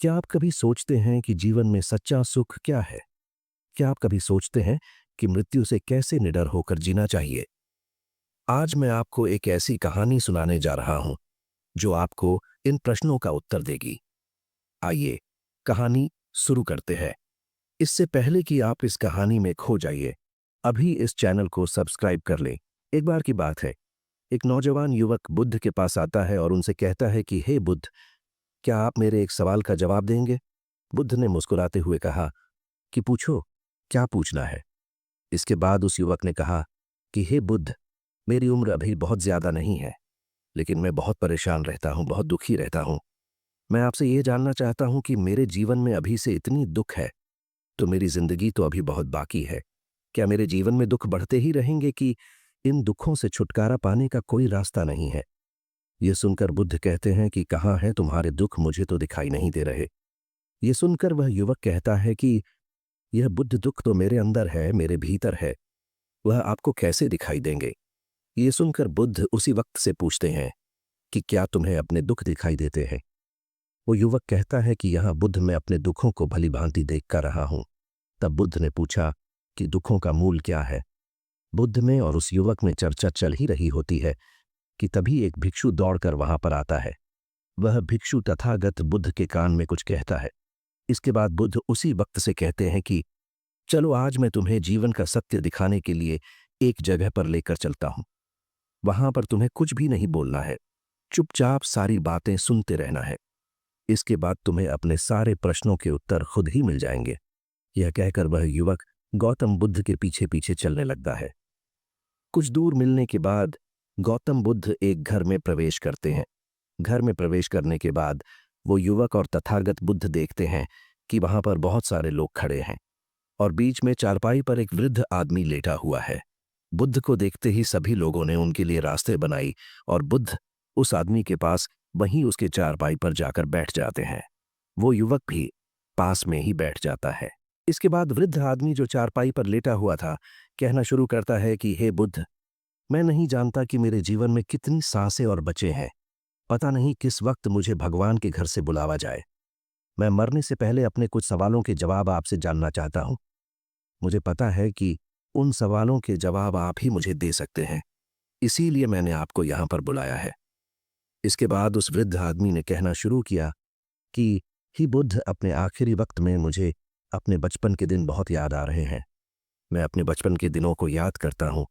क्या आप कभी सोचते हैं कि जीवन में सच्चा सुख क्या है? क्या आप कभी सोचते हैं कि मृत्यु से कैसे निडर होकर जीना चाहिए? आज मैं आपको एक ऐसी कहानी सुनाने जा रहा हूं जो आपको इन प्रश्नों का उत्तर देगी। आइए, कहानी शुरू करते हैं। इससे पहले कि आप इस कहानी में खो जाइए, अभी इस चैनल को सब्सक्राइब कर लें। एक बार की बात है, एक नौजवान युवक बुद्ध के पास आता है और उनसे कहता है कि हे बुद्ध, क्या आप मेरे एक सवाल का जवाब देंगे? बुद्ध ने मुस्कुराते हुए कहा कि पूछो, क्या पूछना है? इसके बाद उस युवक ने कहा कि हे बुद्ध, मेरी उम्र अभी बहुत ज्यादा नहीं है, लेकिन मैं बहुत परेशान रहता हूं, बहुत दुखी रहता हूं। मैं आपसे ये जानना चाहता हूं कि मेरे जीवन में अभी से इतनी दुख है, तो मेरी जिंदगी तो अभी बहुत बाकी है। क्या मेरे जीवन में दुख बढ़ते ही रहेंगे कि इन दुखों से छुटकारा पाने का कोई रास्ता नहीं है? ये सुनकर बुद्ध कहते हैं कि कहाँ है तुम्हारे दुख, मुझे तो दिखाई नहीं दे रहे। ये सुनकर वह युवक कहता है कि यह बुद्ध दुख तो मेरे अंदर है, मेरे भीतर है। वह आपको कैसे दिखाई देंगे? ये सुनकर बुद्ध उसी वक्त से पूछते हैं कि क्या तुम्हें अपने दुख दिखाई देते हैं? वो युवक कहता है कि यहाँ बुद्ध मैं अपने दुखों को भली भांति देख कर रहा हूं। तब बुद्ध ने पूछा कि दुखों का मूल क्या है? बुद्ध में और उस युवक में चर्चा चल ही रही होती है कि तभी एक भिक्षु दौड़कर वहां पर आता है। वह भिक्षु तथागत बुद्ध के कान में कुछ कहता है। इसके बाद बुद्ध उसी वक्त से कहते हैं कि चलो आज मैं तुम्हें जीवन का सत्य दिखाने के लिए एक जगह पर लेकर चलता हूं। वहां पर तुम्हें कुछ भी नहीं बोलना है, चुपचाप सारी बातें सुनते रहना है। इसके बाद तुम्हें अपने सारे प्रश्नों के उत्तर खुद ही मिल जाएंगे। यह कहकर वह युवक गौतम बुद्ध के पीछे पीछे चलने लगता है। कुछ दूर मिलने के बाद गौतम बुद्ध एक घर में प्रवेश करते हैं। घर में प्रवेश करने के बाद वो युवक और तथागत बुद्ध देखते हैं कि वहां पर बहुत सारे लोग खड़े हैं और बीच में चारपाई पर एक वृद्ध आदमी लेटा हुआ है। बुद्ध को देखते ही सभी लोगों ने उनके लिए रास्ते बनाई और बुद्ध उस आदमी के पास वहीं उसके चारपाई पर जाकर बैठ जाते हैं। वो युवक भी पास में ही बैठ जाता है। इसके बाद वृद्ध आदमी जो चारपाई पर लेटा हुआ था कहना शुरू करता है कि हे बुद्ध, मैं नहीं जानता कि मेरे जीवन में कितनी सांसें और बचे हैं। पता नहीं किस वक्त मुझे भगवान के घर से बुलावा जाए। मैं मरने से पहले अपने कुछ सवालों के जवाब आपसे जानना चाहता हूं। मुझे पता है कि उन सवालों के जवाब आप ही मुझे दे सकते हैं, इसीलिए मैंने आपको यहां पर बुलाया है। इसके बाद उस वृद्ध आदमी ने कहना शुरू किया कि ही बुद्ध, अपने आखिरी वक्त में मुझे अपने बचपन के दिन बहुत याद आ रहे हैं। मैं अपने बचपन के दिनों को याद करता हूं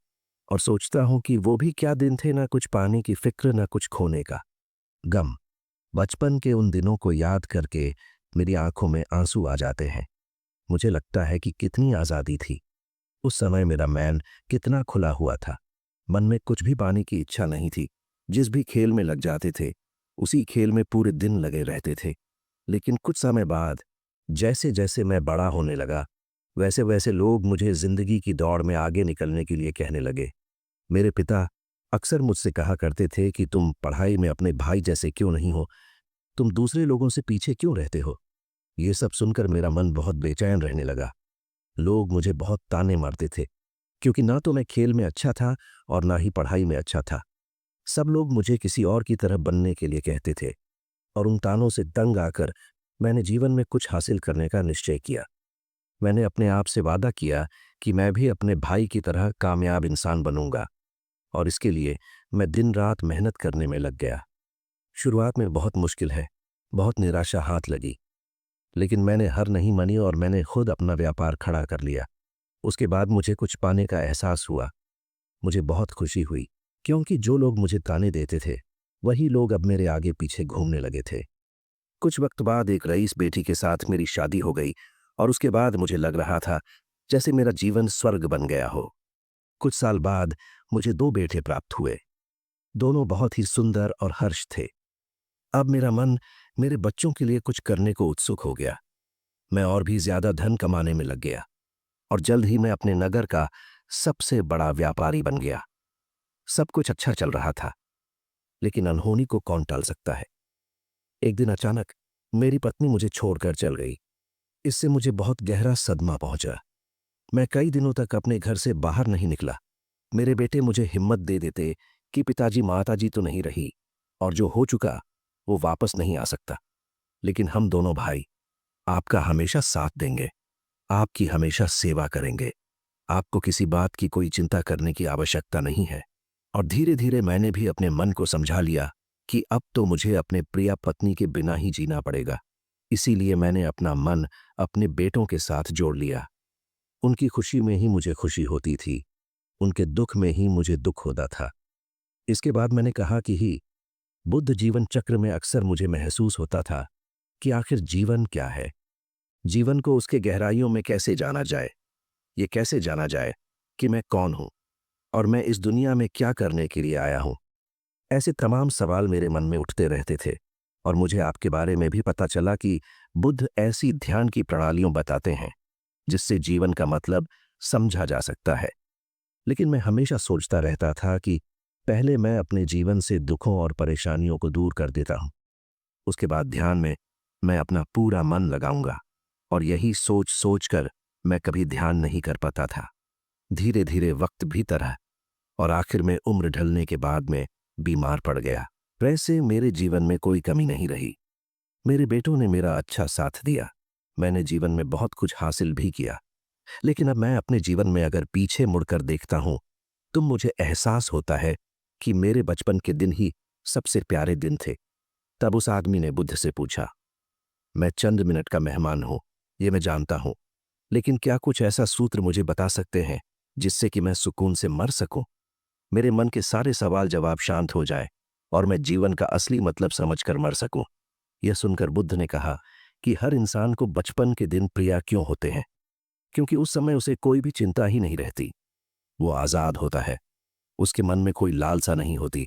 और सोचता हूं कि वो भी क्या दिन थे, ना कुछ पाने की फिक्र, ना कुछ खोने का गम। बचपन के उन दिनों को याद करके मेरी आंखों में आंसू आ जाते हैं। मुझे लगता है कि कितनी आज़ादी थी। उस समय मेरा मैन कितना खुला हुआ था। मन में कुछ भी पाने की इच्छा नहीं थी। जिस भी खेल में लग जाते थे, उसी खेल में पूरे दिन लगे रहते थे। लेकिन कुछ समय बाद जैसे जैसे मैं बड़ा होने लगा, वैसे वैसे लोग मुझे जिंदगी की दौड़ में आगे निकलने के लिए कहने लगे। मेरे पिता अक्सर मुझसे कहा करते थे कि तुम पढ़ाई में अपने भाई जैसे क्यों नहीं हो, तुम दूसरे लोगों से पीछे क्यों रहते हो। ये सब सुनकर मेरा मन बहुत बेचैन रहने लगा। लोग मुझे बहुत ताने मारते थे, क्योंकि ना तो मैं खेल में अच्छा था और ना ही पढ़ाई में अच्छा था। सब लोग मुझे किसी और की तरह बनने के लिए कहते थे और उन तानों से तंग आकर मैंने जीवन में कुछ हासिल करने का निश्चय किया। मैंने अपने आप से वादा किया कि मैं भी अपने भाई की तरह कामयाब इंसान बनूंगा और इसके लिए मैं दिन रात मेहनत करने में लग गया। शुरुआत में बहुत मुश्किल है, बहुत निराशा हाथ लगी, लेकिन मैंने हार नहीं मानी और मैंने खुद अपना व्यापार खड़ा कर लिया। उसके बाद मुझे कुछ पाने का एहसास हुआ। मुझे बहुत खुशी हुई, क्योंकि जो लोग मुझे ताने देते थे वही लोग अब मेरे आगे पीछे घूमने लगे थे। कुछ वक्त बाद एक रईस बेटी के साथ मेरी शादी हो गई और उसके बाद मुझे लग रहा था जैसे मेरा जीवन स्वर्ग बन गया हो। कुछ साल बाद मुझे 2 बेटे प्राप्त हुए। दोनों बहुत ही सुंदर और हर्ष थे। अब मेरा मन मेरे बच्चों के लिए कुछ करने को उत्सुक हो गया। मैं और भी ज्यादा धन कमाने में लग गया और जल्द ही मैं अपने नगर का सबसे बड़ा व्यापारी बन गया। सब कुछ अच्छा चल रहा था, लेकिन अनहोनी को कौन टाल सकता है। एक दिन अचानक मेरी पत्नी मुझे छोड़कर चल गई। इससे मुझे बहुत गहरा सदमा पहुंचा। मैं कई दिनों तक अपने घर से बाहर नहीं निकला। मेरे बेटे मुझे हिम्मत दे देते कि पिताजी माताजी तो नहीं रही और जो हो चुका वो वापस नहीं आ सकता। लेकिन हम दोनों भाई आपका हमेशा साथ देंगे, आपकी हमेशा सेवा करेंगे। आपको किसी बात की कोई चिंता करने की आवश्यकता नहीं है। और धीरे धीरे मैंने भी अपने मन को समझा लिया कि अब तो मुझे अपने प्रिय पत्नी के बिना ही जीना पड़ेगा। इसीलिए मैंने अपना मन अपने बेटों के साथ जोड़ लिया। उनकी खुशी में ही मुझे खुशी होती थी, उनके दुख में ही मुझे दुख होता था। इसके बाद मैंने कहा कि ही बुद्ध जीवन चक्र में अक्सर मुझे महसूस होता था कि आखिर जीवन क्या है, जीवन को उसके गहराइयों में कैसे जाना जाए। ये कैसे जाना जाए कि मैं कौन हूं और मैं इस दुनिया में क्या करने के लिए आया हूं। ऐसे तमाम सवाल मेरे मन में उठते रहते थे। और मुझे आपके बारे में भी पता चला कि बुद्ध ऐसी ध्यान की प्रणालियों बताते हैं जिससे जीवन का मतलब समझा जा सकता है। लेकिन मैं हमेशा सोचता रहता था कि पहले मैं अपने जीवन से दुखों और परेशानियों को दूर कर देता हूं, उसके बाद ध्यान में मैं अपना पूरा मन लगाऊंगा। और यही सोच सोचकर मैं कभी ध्यान नहीं कर पाता था। धीरे धीरे वक्त बीता रहा और आखिर में उम्र ढलने के बाद में बीमार पड़ गया। वैसे मेरे जीवन में कोई कमी नहीं रही। मेरे बेटों ने मेरा अच्छा साथ दिया, मैंने जीवन में बहुत कुछ हासिल भी किया। लेकिन अब मैं अपने जीवन में अगर पीछे मुड़कर देखता हूं तो मुझे एहसास होता है कि मेरे बचपन के दिन ही सबसे प्यारे दिन थे। तब उस आदमी ने बुद्ध से पूछा, मैं चंद मिनट का मेहमान हूं, ये मैं जानता हूं, लेकिन क्या कुछ ऐसा सूत्र मुझे बता सकते हैं जिससे कि मैं सुकून से मर सकूं, मेरे मन के सारे सवाल जवाब शांत हो जाए और मैं जीवन का असली मतलब समझकर मर सकूं। यह सुनकर बुद्ध ने कहा कि हर इंसान को बचपन के दिन प्रिय क्यों होते हैं, क्योंकि उस समय उसे कोई भी चिंता ही नहीं रहती। वो आजाद होता है, उसके मन में कोई लालसा नहीं होती,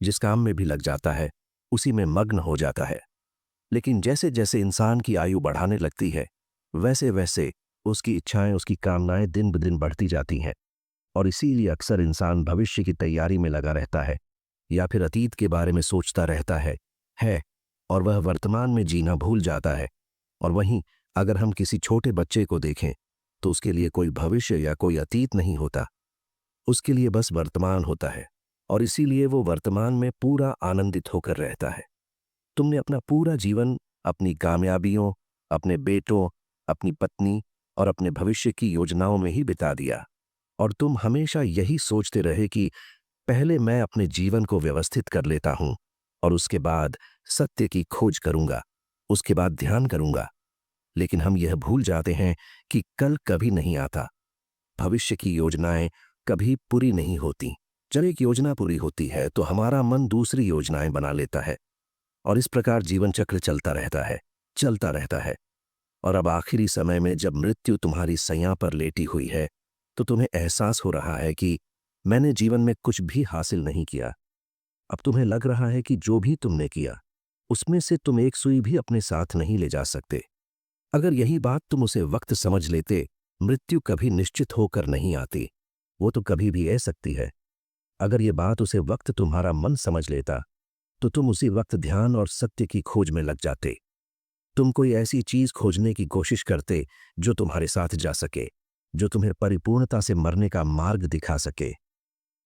जिस काम में भी लग जाता है उसी में मग्न हो जाता है। लेकिन जैसे जैसे इंसान की आयु बढ़ाने लगती है वैसे वैसे उसकी इच्छाएं, उसकी कामनाएं दिन ब दिन बढ़ती जाती हैं। और इसीलिए अक्सर इंसान भविष्य की तैयारी में लगा रहता है या फिर अतीत के बारे में सोचता रहता है और वह वर्तमान में जीना भूल जाता है। और वहीं अगर हम किसी छोटे बच्चे को देखें तो उसके लिए कोई भविष्य या कोई अतीत नहीं होता, उसके लिए बस वर्तमान होता है और इसीलिए वो वर्तमान में पूरा आनंदित होकर रहता है। तुमने अपना पूरा जीवन अपनी कामयाबियों, अपने बेटों, अपनी पत्नी और अपने भविष्य की योजनाओं में ही बिता दिया और तुम हमेशा यही सोचते रहे कि पहले मैं अपने जीवन को व्यवस्थित कर लेता हूं और उसके बाद सत्य की खोज करूंगा, उसके बाद ध्यान करूंगा। लेकिन हम यह भूल जाते हैं कि कल कभी नहीं आता, भविष्य की योजनाएं कभी पूरी नहीं होती। जब एक योजना पूरी होती है तो हमारा मन दूसरी योजनाएं बना लेता है और इस प्रकार जीवन चक्र चलता रहता है, चलता रहता है। और अब आखिरी समय में जब मृत्यु तुम्हारी सैया पर लेटी हुई है तो तुम्हें एहसास हो रहा है कि मैंने जीवन में कुछ भी हासिल नहीं किया। अब तुम्हें लग रहा है कि जो भी तुमने किया उसमें से तुम एक सुई भी अपने साथ नहीं ले जा सकते। अगर यही बात तुम उसे वक्त समझ लेते, मृत्यु कभी निश्चित होकर नहीं आती, वो तो कभी भी आ सकती है। अगर ये बात उसे वक्त तुम्हारा मन समझ लेता तो तुम उसी वक्त ध्यान और सत्य की खोज में लग जाते। तुम कोई ऐसी चीज खोजने की कोशिश करते जो तुम्हारे साथ जा सके, जो तुम्हें परिपूर्णता से मरने का मार्ग दिखा सके।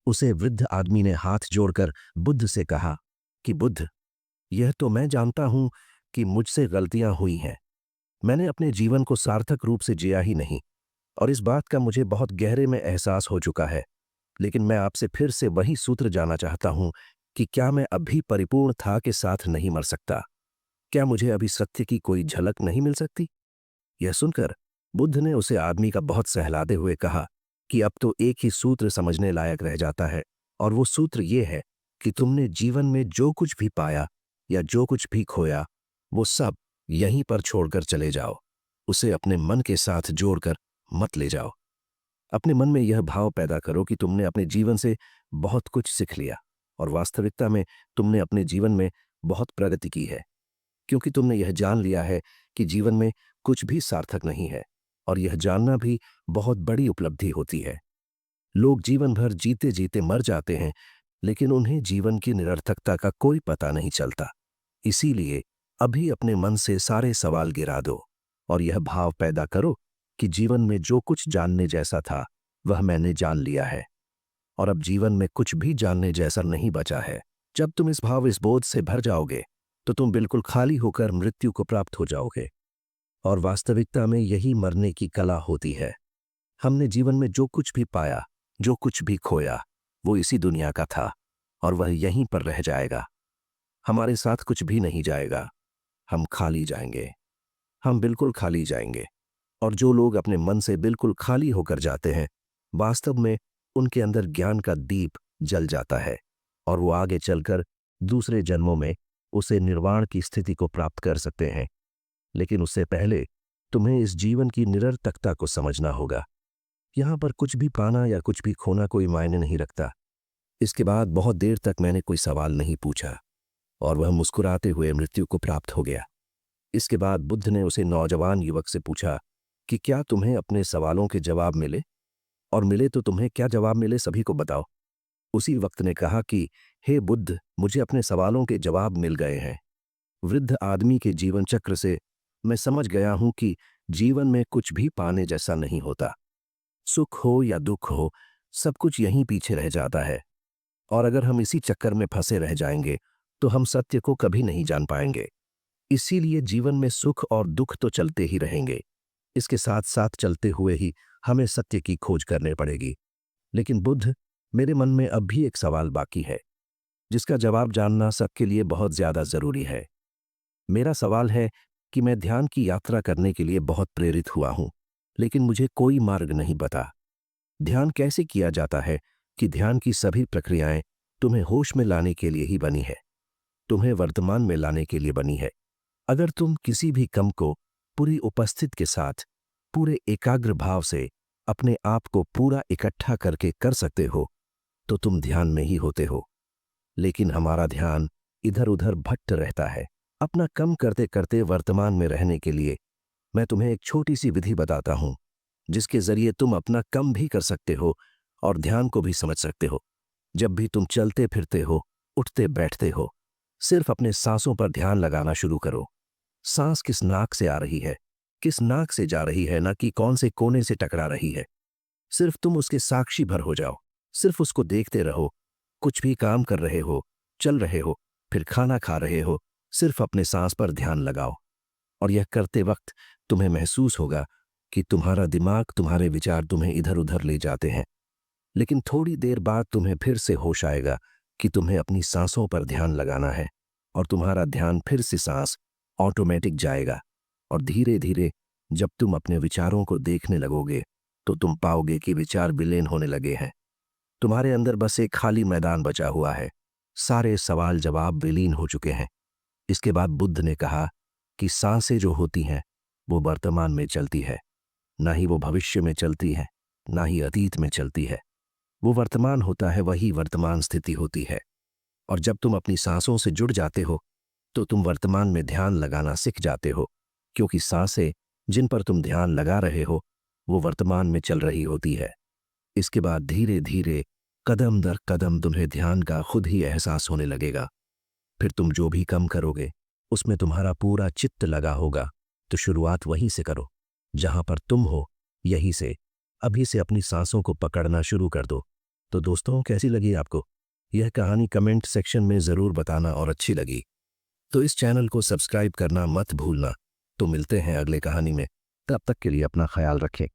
उसे वृद्ध आदमी ने हाथ जोड़कर बुद्ध से कहा कि बुद्ध, यह तो मैं जानता हूं कि मुझसे गलतियां हुई हैं, मैंने अपने जीवन को सार्थक रूप से जिया ही नहीं और इस बात का मुझे बहुत गहरे में एहसास हो चुका है। लेकिन मैं आपसे फिर से वही सूत्र जानना चाहता हूं कि क्या मैं अभी परिपूर्ण था के साथ नहीं मर सकता? क्या मुझे अभी सत्य की कोई झलक नहीं मिल सकती? यह सुनकर बुद्ध ने उसे आदमी का बहुत सहलाते हुए कहा कि अब तो एक ही सूत्र समझने लायक रह जाता है और वो सूत्र ये है कि तुमने जीवन में जो कुछ भी पाया या जो कुछ भी खोया वो सब यहीं पर छोड़कर चले जाओ, उसे अपने मन के साथ जोड़कर मत ले जाओ। अपने मन में यह भाव पैदा करो कि तुमने अपने जीवन से बहुत कुछ सीख लिया और वास्तविकता में तुमने अपने जीवन में बहुत प्रगति की है, क्योंकि तुमने यह जान लिया है कि जीवन में कुछ भी सार्थक नहीं है और यह जानना भी बहुत बड़ी उपलब्धि होती है। लोग जीवन भर जीते जीते मर जाते हैं लेकिन उन्हें जीवन की निरर्थकता का कोई पता नहीं चलता। इसीलिए अभी अपने मन से सारे सवाल गिरा दो और यह भाव पैदा करो कि जीवन में जो कुछ जानने जैसा था वह मैंने जान लिया है और अब जीवन में कुछ भी जानने जैसा नहीं बचा है। जब तुम इस भाव, इस बोध से भर जाओगे तो तुम बिल्कुल खाली होकर मृत्यु को प्राप्त हो जाओगे। और वास्तविकता में यही मरने की कला होती है। हमने जीवन में जो कुछ भी पाया, जो कुछ भी खोया, वो इसी दुनिया का था और वह यहीं पर रह जाएगा। हमारे साथ कुछ भी नहीं जाएगा। हम खाली जाएंगे। हम बिल्कुल खाली जाएंगे। और जो लोग अपने मन से बिल्कुल खाली होकर जाते हैं, वास्तव में उनके अंदर ज्ञान का दीप जल जाता है और वो आगे चलकर दूसरे जन्मों में उसे निर्वाण की स्थिति को प्राप्त कर सकते हैं। लेकिन उससे पहले तुम्हें इस जीवन की निरर्थकता को समझना होगा। यहां पर कुछ भी पाना या कुछ भी खोना कोई मायने नहीं रखता। इसके बाद बहुत देर तक मैंने कोई सवाल नहीं पूछा और वह मुस्कुराते हुए मृत्यु को प्राप्त हो गया। इसके बाद बुद्ध ने उसे नौजवान युवक से पूछा कि क्या तुम्हें अपने सवालों के जवाब मिले, और मिले तो तुम्हें क्या जवाब मिले, सभी को बताओ। उसी वक्त ने कहा कि हे बुद्ध, मुझे अपने सवालों के जवाब मिल गए हैं। वृद्ध आदमी के जीवन चक्र से मैं समझ गया हूं कि जीवन में कुछ भी पाने जैसा नहीं होता। सुख हो या दुख हो, सब कुछ यहीं पीछे रह जाता है। और अगर हम इसी चक्कर में फंसे रह जाएंगे तो हम सत्य को कभी नहीं जान पाएंगे। इसीलिए जीवन में सुख और दुख तो चलते ही रहेंगे। इसके साथ साथ चलते हुए ही हमें सत्य की खोज करनी पड़ेगी। लेकिन बुद्ध, मेरे मन में अब भी एक सवाल बाकी है जिसका जवाब जानना सबके लिए बहुत ज्यादा जरूरी है। मेरा सवाल है कि मैं ध्यान की यात्रा करने के लिए बहुत प्रेरित हुआ हूं, लेकिन मुझे कोई मार्ग नहीं पता। ध्यान कैसे किया जाता है कि ध्यान की सभी प्रक्रियाएं तुम्हें होश में लाने के लिए ही बनी है, तुम्हें वर्तमान में लाने के लिए बनी है। अगर तुम किसी भी काम को पूरी उपस्थित के साथ, पूरे एकाग्र भाव से अपने आप को पूरा इकट्ठा करके कर सकते हो तो तुम ध्यान में ही होते हो। लेकिन हमारा ध्यान इधर उधर भटक रहता है। अपना कम करते करते वर्तमान में रहने के लिए मैं तुम्हें एक छोटी सी विधि बताता हूं जिसके जरिए तुम अपना कम भी कर सकते हो और ध्यान को भी समझ सकते हो। जब भी तुम चलते फिरते हो, उठते बैठते हो, सिर्फ अपने सांसों पर ध्यान लगाना शुरू करो। सांस किस नाक से आ रही है, किस नाक से जा रही है, ना कि कौन से कोने से टकरा रही है। सिर्फ तुम उसके साक्षी भर हो जाओ। सिर्फ उसको देखते रहो। कुछ भी काम कर रहे हो, चल रहे हो, फिर खाना खा रहे हो, सिर्फ अपने सांस पर ध्यान लगाओ। और यह करते वक्त तुम्हें महसूस होगा कि तुम्हारा दिमाग, तुम्हारे विचार तुम्हें इधर उधर ले जाते हैं। लेकिन थोड़ी देर बाद तुम्हें फिर से होश आएगा कि तुम्हें अपनी सांसों पर ध्यान लगाना है और तुम्हारा ध्यान फिर से सांस ऑटोमेटिक जाएगा। और धीरे धीरे जब तुम अपने विचारों को देखने लगोगे तो तुम पाओगे कि विचार विलीन होने लगे हैं। तुम्हारे अंदर बस एक खाली मैदान बचा हुआ है। सारे सवाल जवाब विलीन हो चुके हैं। इसके बाद बुद्ध ने कहा कि सांसें जो होती हैं वो वर्तमान में चलती है, ना ही वो भविष्य में चलती है, ना ही अतीत में चलती है। वो वर्तमान होता है, वही वर्तमान स्थिति होती है। और जब तुम अपनी सांसों से जुड़ जाते हो तो तुम वर्तमान में ध्यान लगाना सीख जाते हो, क्योंकि सांसें जिन पर तुम ध्यान लगा रहे हो वो वर्तमान में चल रही होती है। इसके बाद धीरे धीरे कदम दर कदम तुम्हें ध्यान का खुद ही एहसास होने लगेगा। फिर तुम जो भी काम करोगे उसमें तुम्हारा पूरा चित्त लगा होगा। तो शुरुआत वहीं से करो जहां पर तुम हो, यहीं से अभी से अपनी सांसों को पकड़ना शुरू कर दो। तो दोस्तों, कैसी लगी आपको यह कहानी? कमेंट सेक्शन में जरूर बताना, और अच्छी लगी तो इस चैनल को सब्सक्राइब करना मत भूलना। तो मिलते हैं अगले कहानी में। तब तक के लिए अपना ख्याल रखें।